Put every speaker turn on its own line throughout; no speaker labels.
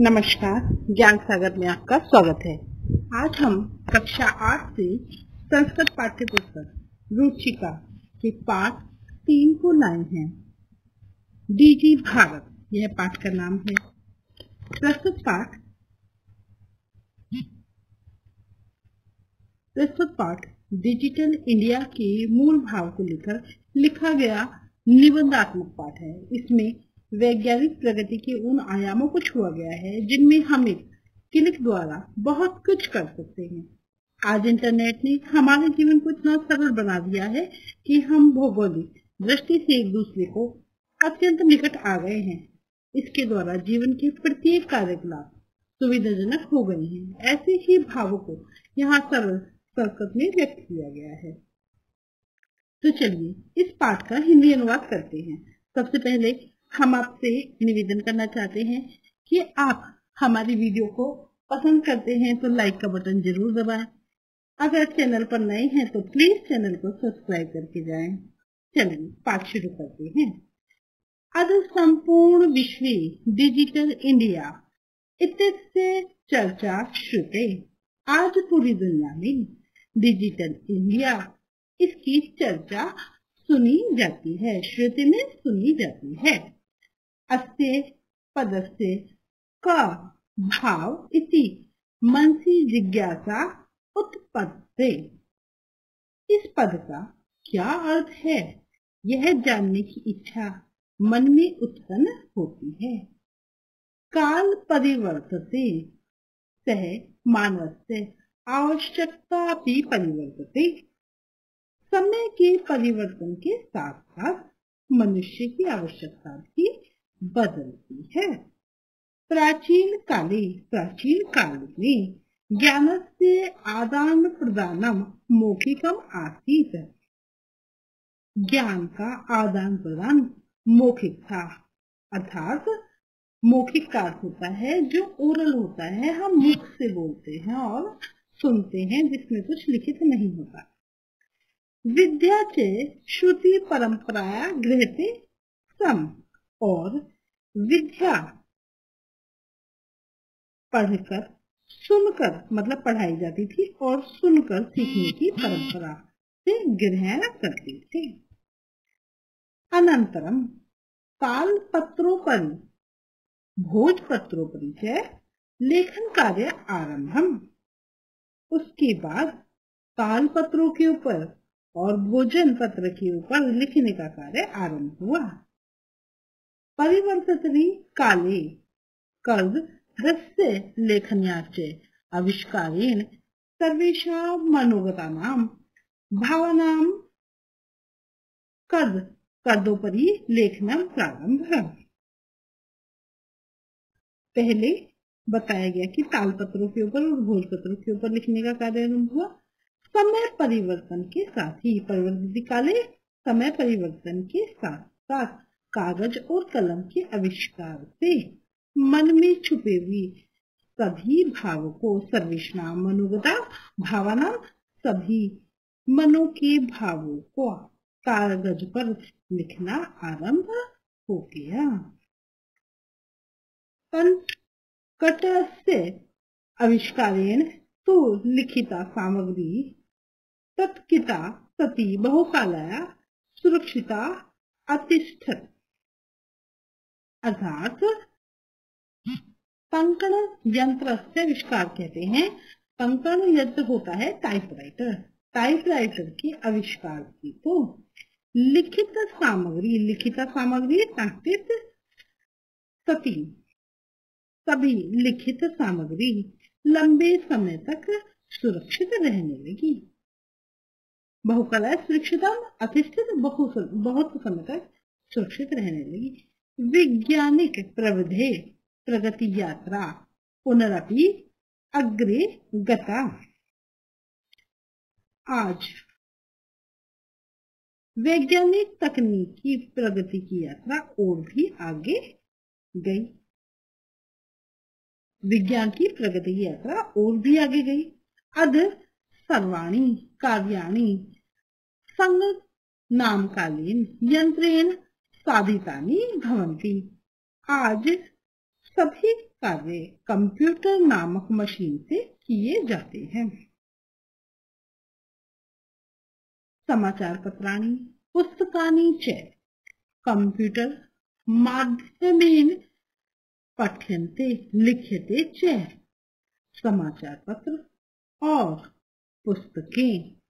नमस्कार, ज्ञान सागर में आपका स्वागत है। आज हम कक्षा 8 से संस्कृत पाठ्य पुस्तक रुचिका के पाठ 3 को लाए हैं। डीजी भारत यह पाठ का नाम है। प्रस्तुत पाठ डिजिटल इंडिया के मूल भाव को लेकर लिखा गया निबंधात्मक पाठ है। इसमें वैज्ञानिक प्रगति के उन आयामों को छुआ गया है जिनमें हम एक क्लिक द्वारा बहुत कुछ कर सकते हैं। आज इंटरनेट ने हमारे जीवन को इतना सरल बना दिया है कि हम भौगोलिक दृष्टि से एक दूसरे को अत्यंत निकट आ गए हैं। इसके द्वारा जीवन के प्रत्येक कार्यकलाप सुविधाजनक हो गए हैं। ऐसे ही भावों को यहाँ सरल संस्कृत में व्यक्त किया गया है। तो चलिए इस पाठ का हिंदी अनुवाद करते हैं। सबसे पहले हम आपसे निवेदन करना चाहते हैं कि आप हमारी वीडियो को पसंद करते हैं तो लाइक का बटन जरूर दबाएं। अगर चैनल पर नए हैं तो प्लीज चैनल को सब्सक्राइब करके जाएं। चलिए पाठ शुरू करते हैं। अद संपूर्ण विश्व डिजिटल इंडिया इत्यस्य चर्चा श्रुते। आज पूरी दुनिया में डिजिटल इंडिया इसकी चर्चा सुनी जाती है। श्रुति में सुनी जाती है। अस्य पदस्य का भाव इति मनसि जिज्ञासा उत्पत्ते। इस पद का क्या अर्थ है यह जानने की इच्छा मन में उत्पन्न होती है। काल परिवर्तते सह मानवस्य आवश्यकता भी परिवर्तते। समय के परिवर्तन के साथ साथ मनुष्य की आवश्यकता भी बदलती है। प्राचीन काल में ज्ञानस्य आदान प्रदानम मौखिकम आसीत्। ज्ञान का आदान प्रदान मौखिक था, अर्थात मौखिक का अर्थ होता है जो ओरल होता है, हम मुख से बोलते हैं और सुनते हैं, जिसमें कुछ लिखित नहीं होता। विद्या चे श्रुति परंपराया गृह्यते सम। और विद्या पढ़कर सुनकर मतलब पढ़ाई जाती थी और सुनकर सीखने की परंपरा से ग्रहण करते थे। अनंतरम तालपत्रोपरि भोजपत्रोपरि च लेखन कार्य आरंभम। उसके बाद तालपत्रों के ऊपर और भोजन पत्र के ऊपर लिखने का कार्य आरंभ हुआ। परिवर्तते काले कर्द दृश्य लेखन्याचे आविष्कारेण सर्वेषां मनोगतानां भावनां कर्दोपरि लेखनम प्रारंभ। पहले बताया गया कि तालपत्रों के ऊपर और भोजपत्रों के ऊपर लिखने का कार्य आरंभ हुआ। समय परिवर्तन के साथ ही परिवर्तित काले समय परिवर्तन के साथ साथ कागज और कलम के आविष्कार से मन में छुपे हुए सभी भावों को सर्वेषां मनोगता भावना सभी मनों के भावों को कागज पर लिखना आरंभ हो गया। कटस्य आविष्कारेण तो लिखिता सामग्री तत्किता सती बहुकालया सुरक्षिता अतिष्ठत। अर्थात कंकण यंत्र से आविष्कार कहते हैं। कंकण यंत्र होता है टाइपराइटर। टाइपराइटर के आविष्कार की तो लिखित सामग्री तत्कित सती सभी लिखित सामग्री लंबे समय तक सुरक्षित रहने लगी। बहुकालय सुरक्षित अतिष्ठित बहुत समय तक सुरक्षित रहने लगी। वैज्ञानिक प्रगति यात्रा पुनरपि अग्रे गता। आज वैज्ञानिक तकनीकी प्रगति की यात्रा और भी आगे गई। विज्ञान की प्रगति की यात्रा और भी आगे गई। अध सर्वाणि कार्याणि संग नामकालीन यंत्रेण साधितानि भवन्ति। आज सभी कार्य कंप्यूटर नामक मशीन से किए जाते हैं। समाचार पत्राणि पुस्तकानि च कंप्यूटर माध्यमेन पठ्यन्ते लिख्यते च। समाचार पत्र और पुस्तकें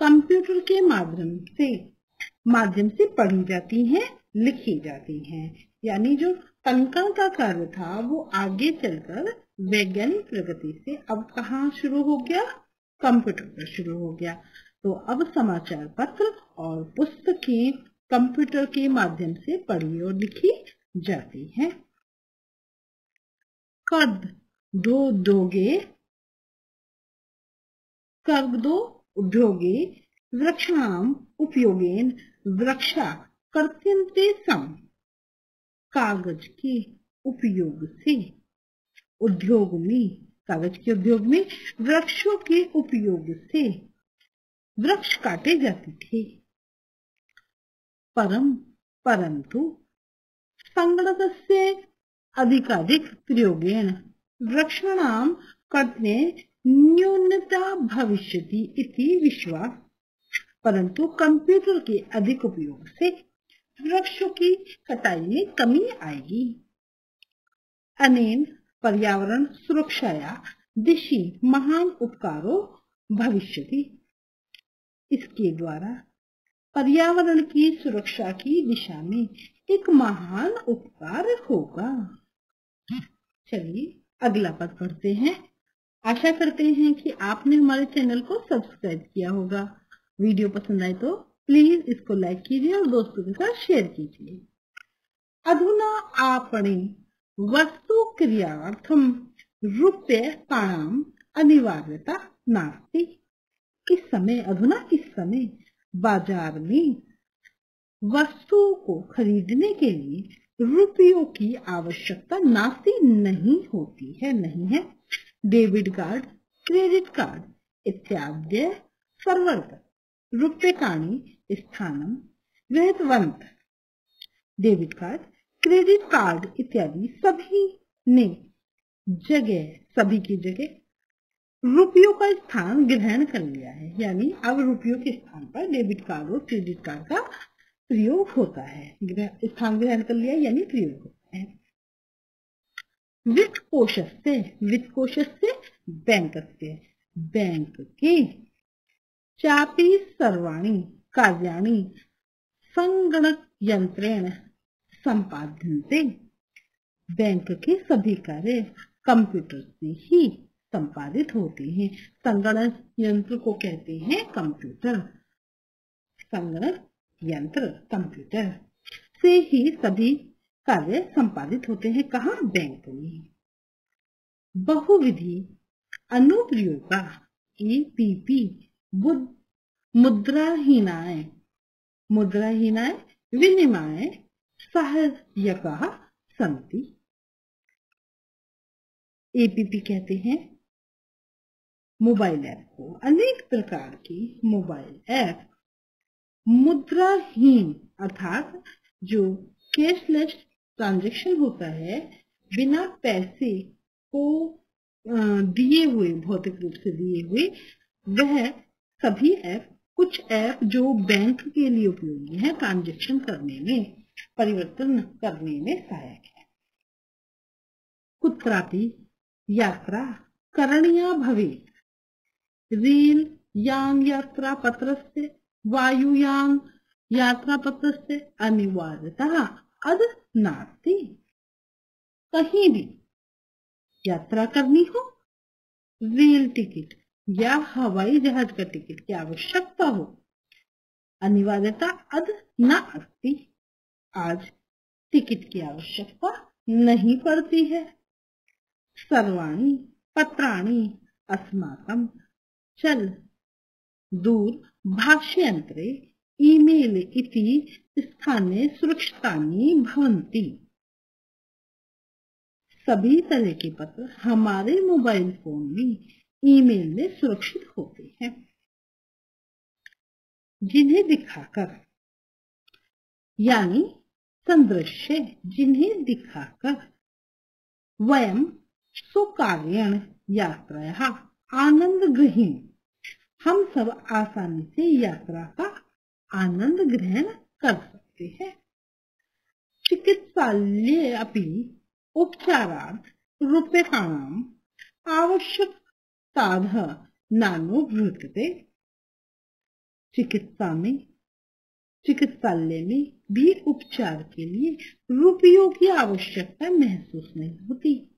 कंप्यूटर के माध्यम से पढ़ी जाती हैं, लिखी जाती हैं। यानी जो टंकण का कार्य था वो आगे चलकर वैज्ञानिक प्रगति से अब कहाँ शुरू हो गया, कंप्यूटर पर शुरू हो गया। तो अब समाचार पत्र और पुस्तकें कंप्यूटर के माध्यम से पढ़ी और लिखी जाती हैं। कर्गदो उद्योगे वृक्षाणाम् उपयोगेन वृक्षा कर्तन्ते सम। कागज के उपयोग से कागज के उद्योग में वृक्षों के उपयोग से वृक्ष काटे जाते थे। परंतु संगणकस्य अधिकाधिक प्रयोगेन वृक्षाणां कर्तने न्यूनता भविष्यति इति विश्वास। परंतु कंप्यूटर के अधिक उपयोग से वृक्षों की कटाई में कमी आएगी। अनेन पर्यावरण सुरक्षाया दिशि महान उपकारो भविष्यति। इसके द्वारा पर्यावरण की सुरक्षा की दिशा में एक महान उपकार होगा। चलिए अगला पद पढ़ते हैं। आशा करते हैं कि आपने हमारे चैनल को सब्सक्राइब किया होगा। वीडियो पसंद आए तो प्लीज इसको लाइक कीजिए और दोस्तों के साथ शेयर कीजिए। अधुना आपणे वस्तु क्रियार्थम रूप्यकाणां अनिवार्यता नास्ति। इस समय बाजार में वस्तु को खरीदने के लिए रुपयों की आवश्यकता नहीं है। डेबिट कार्ड, क्रेडिट कार्ड इत्यादि सर्वत्र रूप्यकाणि स्थानं गृहीतवन्तः। डेबिट कार्ड, क्रेडिट कार्ड इत्यादि सभी की जगह रुपयों का स्थान ग्रहण कर लिया है। यानी अब रुपयों के स्थान पर डेबिट कार्ड और क्रेडिट कार्ड का प्रयोग होता है। स्थान ग्रहण कर लिया यानी प्रयोग होता है। वित्त कोशस्य बैंक के चापि सर्वाणि कार्याणि संगणक यंत्रेण संपाद्यन्ते। बैंक के सभी कार्य कंप्यूटर से ही संपादित होते हैं। संगणक यंत्र को कहते हैं कंप्यूटर। संगणक यंत्र कंप्यूटर से ही सभी कार्य संपादित होते हैं। कहाँ? बैंक में। बहुविधि अनुप्रयोगा EPP मुद्राहीनाय विनिमय सहायकाः सन्ति। APP कहते हैं मोबाइल ऐप को। अनेक प्रकार की मोबाइल ऐप मुद्राहीन अर्थात जो कैशलेस ट्रांजैक्शन होता है, बिना पैसे को दिए हुए, भौतिक रूप से दिए हुए, वह सभी ऐप, कुछ ऐप जो बैंक के लिए उपयोगी है, ट्रांजैक्शन करने में, परिवर्तन करने में सहायक है। कुत्रापि यात्रा करणीया भवेत्, रेल यान यात्रा पत्रस्य वायुयान यात्रा पत्रस्य अनिवार्यता अद नास्ति। कहीं भी यात्रा करनी हो, रेल टिकट या हवाई जहाज का टिकट की आवश्यकता हो, अनिवार्यता अद न अस्ति। आज टिकट की आवश्यकता नहीं पड़ती है। सर्वाणि पत्राणि अस्माकं चल दूर भाष्यंतरे ईमेल इति स्थाने सुरक्षितानि भवन्ति। सभी तरह के पत्र हमारे मोबाइल फोन में ईमेल में सुरक्षित होते हैं, जिन्हें दिखाकर, यानी संदृश्य, जिन्हें दिखाकर वयम स्वकार्येण यात्रायाः आनंद ग्रहीण। हम सब आसानी से यात्रा का आनंद ग्रहण कर सकते हैं। चिकित्सालये अपि उपचारार्थ रूप्यकाणाम् आवश्यकताः नानुभूयते। चिकित्सालय में भी उपचार के लिए रुपयों की आवश्यकता महसूस नहीं होती।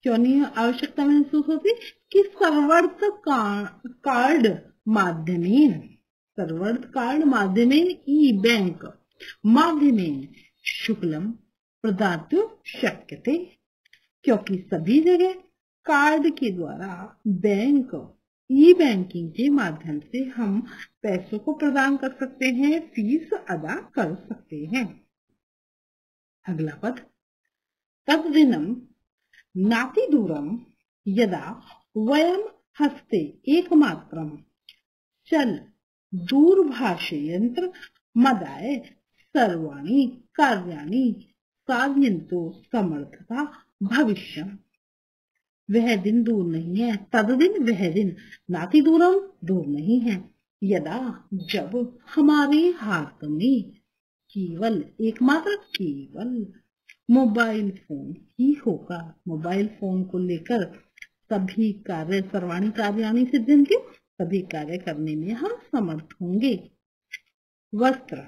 क्यों नहीं आवश्यकता महसूस होती? कि सर्वर्थ कार्ड माध्यमेन ई बैंक माध्यमेन शुक्लम प्रदातुं शक्यते। क्योंकि सभी जगह कार्ड के द्वारा ई बैंकिंग के माध्यम से हम पैसों को प्रदान कर सकते हैं, फीस अदा कर सकते हैं। अगला पद, तद्दिनं नातिदूरं यदा वयं हस्ते एकमात्रं चल दूरभाषयंत्र मदाय सर्वाणि कार्याणि साधयन्तु समर्थता भविष्यम्। वह दिन दूर नहीं है, तद्दिन वह दिन, नाति दूरम दूर नहीं है, यदा जब हमारे हाथ में केवल मोबाइल फोन ही होगा। मोबाइल फोन को लेकर सभी कार्य सर्वाणी कार्याणि सिद्ध्यन्ति, सभी कार्य करने में हम समर्थ होंगे। वस्त्र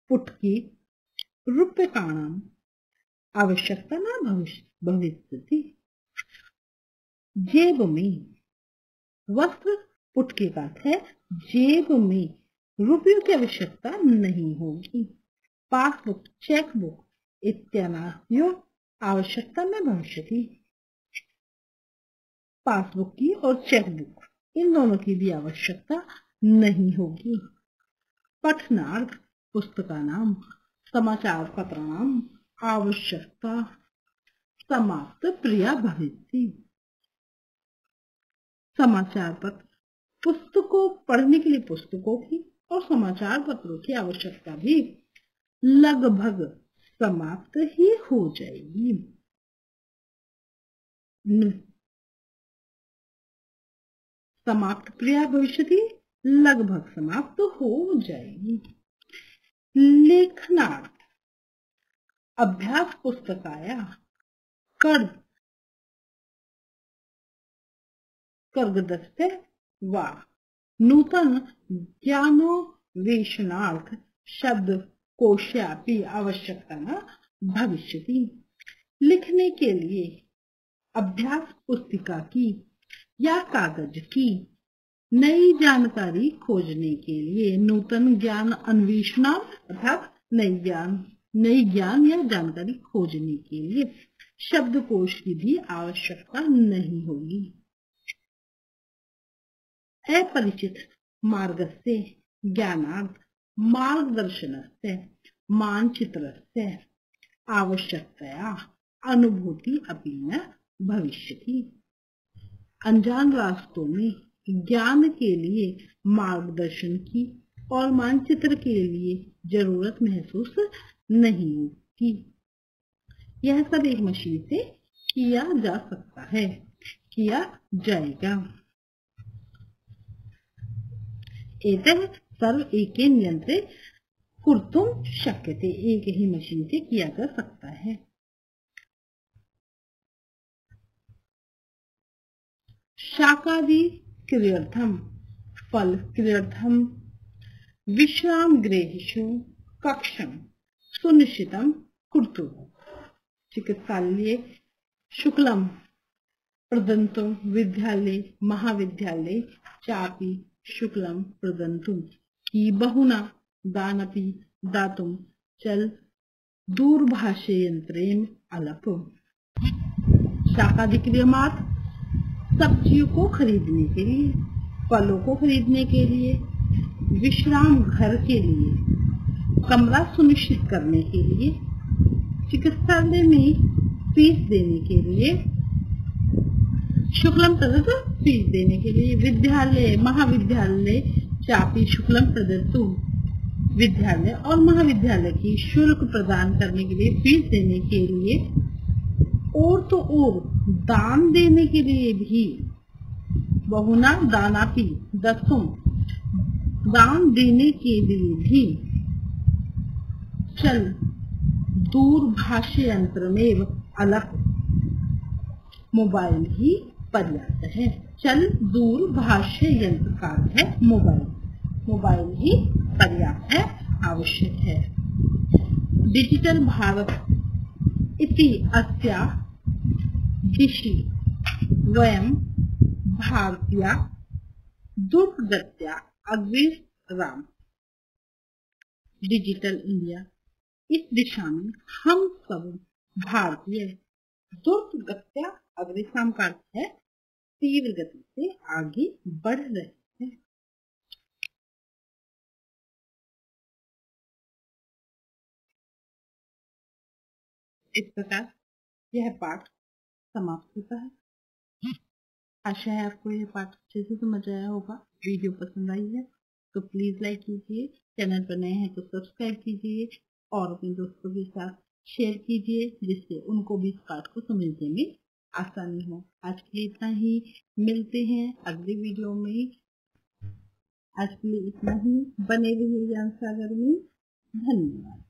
पुटकी रूप्यकाणाम आवश्यकता न भविष्यति। जेब में, वस्त्र पुटकी का अर्थ है जेब में रुपयों की आवश्यकता नहीं होगी। पासबुक चेकबुक इत्यादि आवश्यकता न भविष्यति। पासबुक की और चेकबुक इन दोनों की भी आवश्यकता नहीं होगी। पठनार्थ पुस्तकानां समाचार पत्राणां आवश्यकता समाप्त प्रिया भविष्यति। समाचार पत्र पुस्तकों पढ़ने के लिए पुस्तकों की और समाचार पत्रों की आवश्यकता भी लगभग समाप्त ही हो जाएगी। समाप्त प्रिया भविष्यति, लगभग समाप्त हो जाएगी। लेखनार्थ अभ्यास पुस्तकाया कर्गदस्ते वा नूतन ज्ञानोन्वेषणार्थ शब्द कोशापि आवश्यकता न भविष्यति। लिखने के लिए अभ्यास पुस्तिका की या कागज की नई जानकारी खोजने के लिए नूतन ज्ञान अन्वेषण अर्थात नई ज्ञान या जानकारी खोजने के लिए शब्दकोश की भी आवश्यकता नहीं होगी। अपरिचित मार्गस्य ज्ञानार्थ मार्गदर्शनस्य मानचित्रस्य आवश्यकतया अनुभूति अपि न भविष्यति। अनजान रास्तों में ज्ञान के लिए मार्गदर्शन की और मानचित्र के लिए जरूरत महसूस नहीं होती। यह सब एक मशीन से किया जा सकता है, किया जाएगा। एतः सर्व एकेन यंत्रे कर्तुं शक्यते, एक ही मशीन से किया जा सकता है। शाकादि क्रियार्थम फल क्रियार्थम विश्राम गृहेषु कक्षं सुनिश्चितं कुर्तु। चिकित्सालये शुक्लम प्रदन्तुं विद्यालये महाविद्यालये चापि शुक्लम प्रदन्तुं कि बहुना दानपि दातुं चल दूरभाषयंत्रेण अलप। शाकादि क्रियामार्थ सब्जियों को खरीदने के लिए, फलों को खरीदने के लिए, विश्राम घर के लिए, कमरा सुनिश्चित करने के लिए, चिकित्सालय में फीस देने के लिए, शुक्लम प्रदत्त फीस देने के लिए, विद्यालय महाविद्यालय चापी शुक्लम प्रदत्तु विद्यालय और महाविद्यालय की शुल्क प्रदान करने के लिए, फीस देने के लिए और तो और दान देने के लिए भी, बहुना दानापि दसुम, दान देने के लिए भी चल दूरभाष यंत्र में अलग मोबाइल ही पर्याप्त है। चल दूरभाष यंत्र का है मोबाइल, मोबाइल ही पर्याप्त है, आवश्यक है। डिजिटल भारत इति अस्या दिशि वयं भारतीया द्रुतगत्या अग्रेसराम। डिजिटल इंडिया, इस दिशा में हम सब भारतीय द्रुतगत्या अग्रेसराम का अर्थ है तीव्र गति से आगे बढ़ रहे हैं। इस प्रकार यह पाठ समाप्त होता है। आशा है आपको यह पाठ अच्छे से समझ आया होगा। वीडियो पसंद आई है तो प्लीज लाइक कीजिए, चैनल पर नए हैं तो सब्सक्राइब कीजिए और अपने दोस्तों के साथ शेयर कीजिए, जिससे उनको भी इस पाठ को समझने में आसानी हो। आज के लिए इतना ही, मिलते हैं अगली वीडियो में। आज के लिए इतना ही, बने रहिए ज्ञान सागर में। धन्यवाद।